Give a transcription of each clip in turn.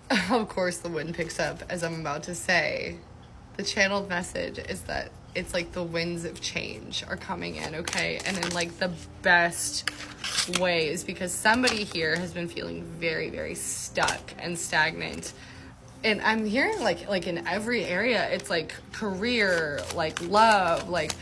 Of course, the wind picks up as I'm about to say. The channeled message is that it's like the winds of change are coming in, okay? And in like the best ways, because somebody here has been feeling very, very stuck and stagnant. And I'm hearing like in every area, it's like career, like love, like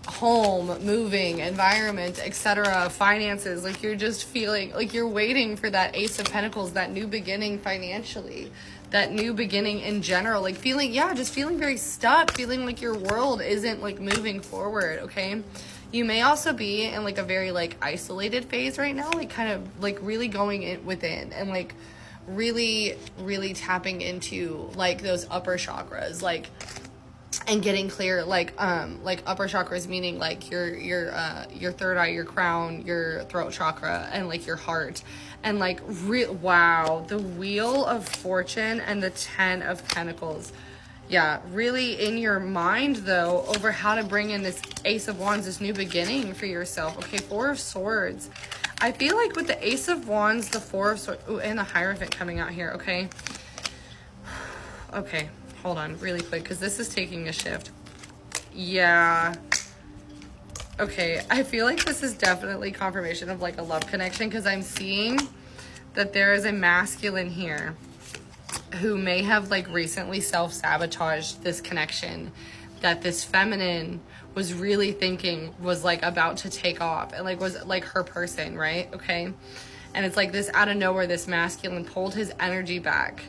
home, moving, environment, etc., finances. Like you're just feeling like you're waiting for that Ace of Pentacles, that new beginning financially, that new beginning in general. Like feeling, yeah, just feeling very stuck, feeling like your world isn't like moving forward, okay? You may also be in like a very like isolated phase right now, like kind of like really going in within and like really, really tapping into like those upper chakras, like and getting clear, like upper chakras meaning like your third eye, your crown, your throat chakra, and like your heart, and like wow, the Wheel of Fortune and the Ten of Pentacles. Yeah, really in your mind though over how to bring in this Ace of Wands, this new beginning for yourself. Okay, Four of Swords. I feel like with the Ace of Wands, the Four of Swords, ooh, and the Hierophant coming out here, okay? Okay, hold on really quick because this is taking a shift. Yeah. Okay, I feel like this is definitely confirmation of like a love connection because I'm seeing that there is a masculine here who may have like recently self-sabotaged this connection that this feminine was really thinking was like about to take off and like was like her person, right? Okay. And it's like this out of nowhere, this masculine pulled his energy back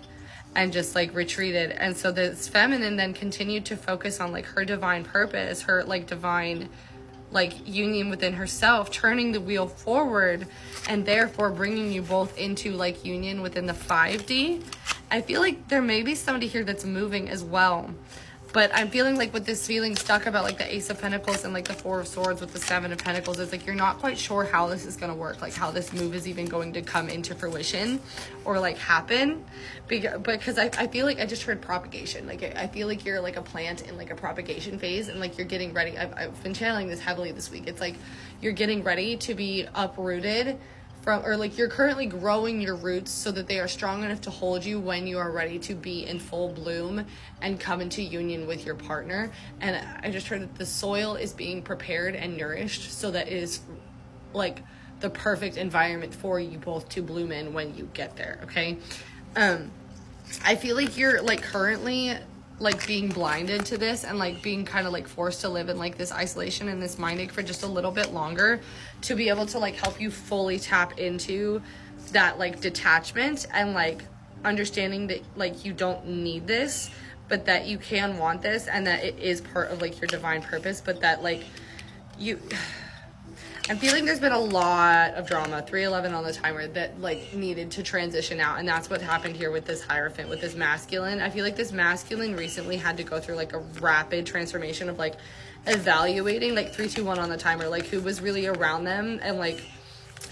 and just like retreated. And so this feminine then continued to focus on like her divine purpose, her like divine like union within herself, turning the wheel forward and therefore bringing you both into like union within the 5D. I feel like there may be somebody here that's moving as well. But I'm feeling like with this feeling stuck about like the Ace of Pentacles and like the Four of Swords with the Seven of Pentacles, it's like you're not quite sure how this is going to work, like how this move is even going to come into fruition or like happen. Because I feel like I just heard propagation. Like I feel like you're like a plant in like a propagation phase and like you're getting ready. I've been channeling this heavily this week. It's like you're getting ready to be uprooted from, or like you're currently growing your roots so that they are strong enough to hold you when you are ready to be in full bloom and come into union with your partner. And I just heard that the soil is being prepared and nourished so that it is like the perfect environment for you both to bloom in when you get there. Okay. I feel like you're like currently like being blinded to this and like being kind of like forced to live in like this isolation and this mind ache for just a little bit longer to be able to like help you fully tap into that like detachment and like understanding that like you don't need this, but that you can want this and that it is part of like your divine purpose, but that like you I'm feeling there's been a lot of drama, 311 on the timer, that like needed to transition out. And that's what happened here with this Hierophant, with this masculine. I feel like this masculine recently had to go through like a rapid transformation of like evaluating like 321 on the timer, like who was really around them and like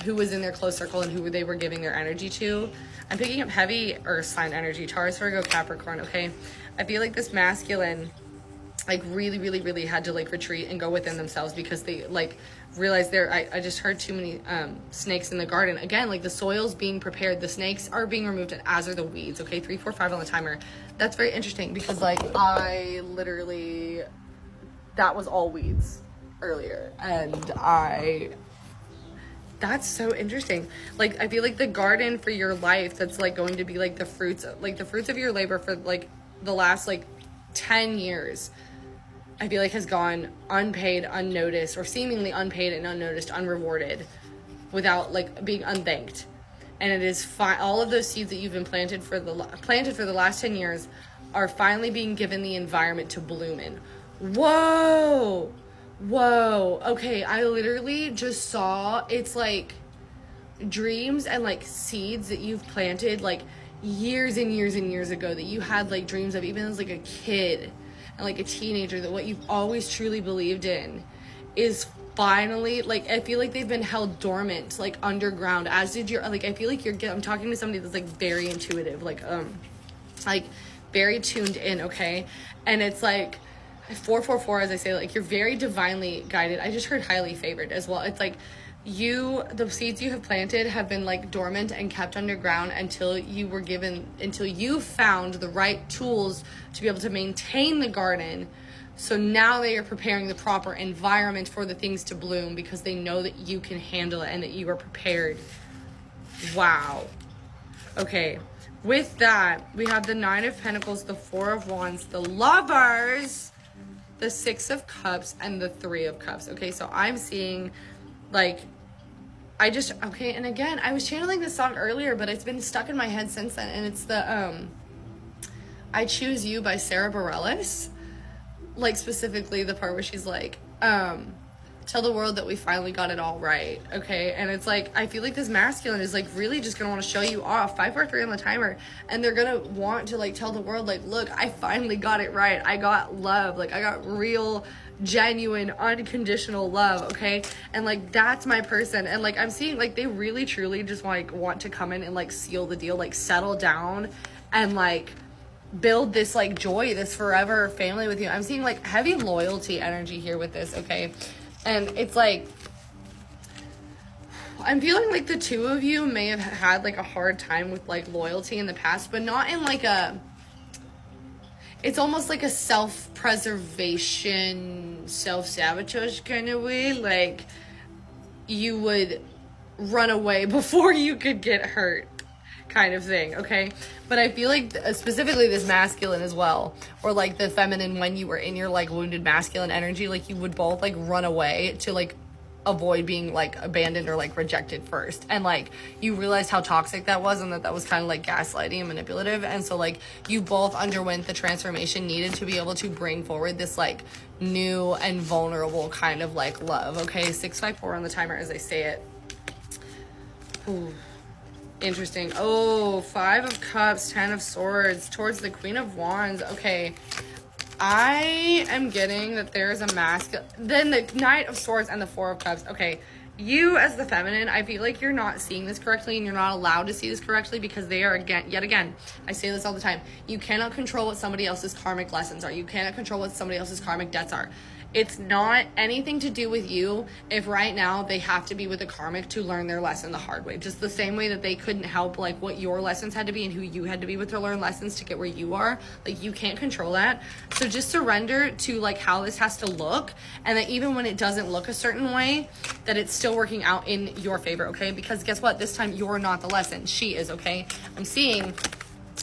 who was in their close circle and who they were giving their energy to. I'm picking up heavy earth sign energy, Taurus, Virgo, Capricorn, okay? I feel like this masculine like really had to like retreat and go within themselves because they like realized I just heard too many snakes in the garden. Again, like the soil's being prepared, the snakes are being removed, and as are the weeds. Okay, 3 4 5 on the timer. That's very interesting because like I literally, that was all weeds earlier, and that's so interesting. Like I feel like the garden for your life, that's like going to be like the fruits of your labor for like the last like 10 years, I feel like has gone unpaid, unnoticed, or seemingly unpaid and unnoticed, unrewarded, without like being unthanked. And it is all of those seeds that you've been planted for the last 10 years are finally being given the environment to bloom in. Whoa. Okay, I literally just saw, it's like dreams and like seeds that you've planted like years and years ago that you had like dreams of even as like a kid and like a teenager, that what you've always truly believed in is finally like, I feel like they've been held dormant like underground, as did your like I feel like I'm talking to somebody that's like very intuitive, like very tuned in, okay? And it's like 444, as I say, like you're very divinely guided. I just heard highly favored as well. It's like the seeds you have planted have been like dormant and kept underground until you found the right tools to be able to maintain the garden. So now they are preparing the proper environment for the things to bloom because they know that you can handle it and that you are prepared. Wow. Okay. With that, we have the Nine of Pentacles, the Four of Wands, the Lovers, the Six of Cups, and the Three of Cups. Okay, so I'm seeing like okay, and again, I was channeling this song earlier, but it's been stuck in my head since then, and it's the I Choose You by Sarah Bareilles. Like, specifically the part where she's like, tell the world that we finally got it all right, okay? And it's like, I feel like this masculine is like really just gonna want to show you off. 5, 4, 3 on the timer, and they're gonna want to like tell the world like, look, I finally got it right. I got love. Like, I got real, genuine, unconditional love, okay? And like, that's my person. And like, I'm seeing like they really truly just like want to come in and like seal the deal, like settle down and like build this like joy, this forever family with you. I'm seeing like heavy loyalty energy here with this, okay? And it's like, I'm feeling like the two of you may have had like a hard time with like loyalty in the past, but not in like it's almost like a self-preservation, self-sabotage kind of way. Like, you would run away before you could get hurt kind of thing, okay? But I feel like specifically this masculine as well, or like the feminine, when you were in your like wounded masculine energy, like you would both like run away to like avoid being like abandoned or like rejected first, and like you realized how toxic that was, and that was kind of like gaslighting and manipulative. And so like you both underwent the transformation needed to be able to bring forward this like new and vulnerable kind of like love, okay? 654 on the timer as I say it. Ooh. Interesting. Oh, 5 of Cups, 10 of Swords towards the Queen of Wands. Okay, I am getting that there's a then the Knight of Swords and the 4 of Cups. Okay, you as the feminine, I feel like you're not seeing this correctly, and you're not allowed to see this correctly because they are, yet again, I say this all the time, you cannot control what somebody else's karmic lessons are. You cannot control what somebody else's karmic debts are. It's not anything to do with you if right now they have to be with a karmic to learn their lesson the hard way. Just the same way that they couldn't help like what your lessons had to be and who you had to be with to learn lessons to get where you are. Like, you can't control that. So just surrender to like how this has to look, and that even when it doesn't look a certain way, that it's still working out in your favor, okay? Because guess what? This time you're not the lesson. She is, okay? I'm seeing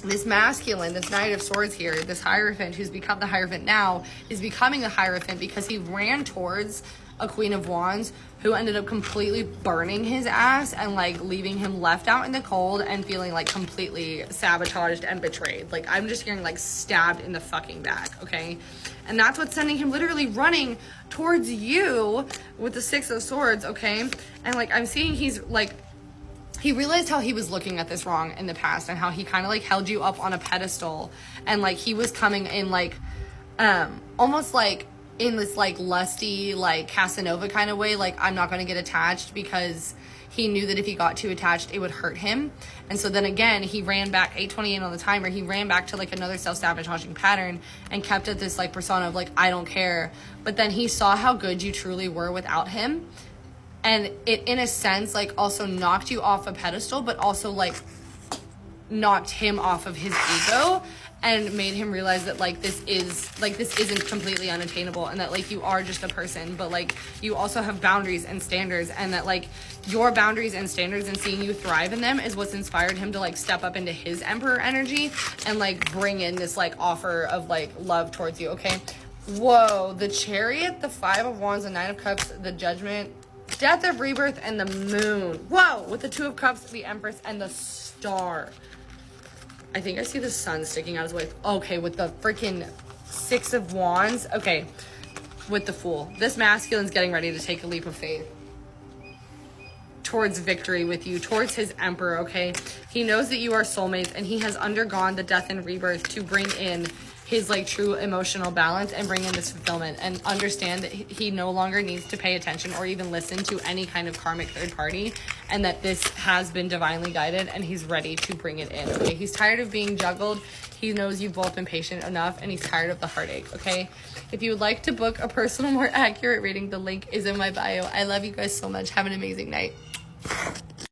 this masculine, this Knight of Swords here, this Hierophant who's become the Hierophant now, is becoming the Hierophant because he ran towards a Queen of Wands who ended up completely burning his ass and like leaving him left out in the cold and feeling like completely sabotaged and betrayed. Like, I'm just hearing like stabbed in the fucking back, okay? And that's what's sending him literally running towards you with the 6 of Swords, okay? And like, I'm seeing he's like, he realized how he was looking at this wrong in the past, and how he kind of like held you up on a pedestal, and like he was coming in like almost like in this like lusty like Casanova kind of way, like, I'm not going to get attached, because he knew that if he got too attached it would hurt him. And so then again he ran back, 828 on the timer, he ran back to like another self-sabotaging pattern and kept at this like persona of like, I don't care. But then he saw how good you truly were without him, and it, in a sense, like also knocked you off a pedestal, but also like knocked him off of his ego and made him realize that like this isn't completely unattainable, and that like you are just a person, but like you also have boundaries and standards, and that like your boundaries and standards and seeing you thrive in them is what's inspired him to like step up into his Emperor energy and like bring in this like offer of like love towards you, okay? Whoa, the Chariot, the 5 of Wands, the 9 of Cups, the Judgment, Death of Rebirth, and the Moon. Whoa, with the 2 of Cups, the Empress, and the Star. I think I see the sun sticking out his way. Okay, with the freaking 6 of Wands. Okay, with the Fool. This masculine's getting ready to take a leap of faith towards victory with you, towards his Emperor, okay? He knows that you are soulmates, and he has undergone the death and rebirth to bring in his like true emotional balance and bring in this fulfillment, and understand that he no longer needs to pay attention or even listen to any kind of karmic third party, and that this has been divinely guided and he's ready to bring it in. Okay, he's tired of being juggled. He knows you've both been patient enough, and he's tired of the heartache. Okay, if you would like to book a personal, more accurate reading, the link is in my bio. I love you guys so much. Have an amazing night.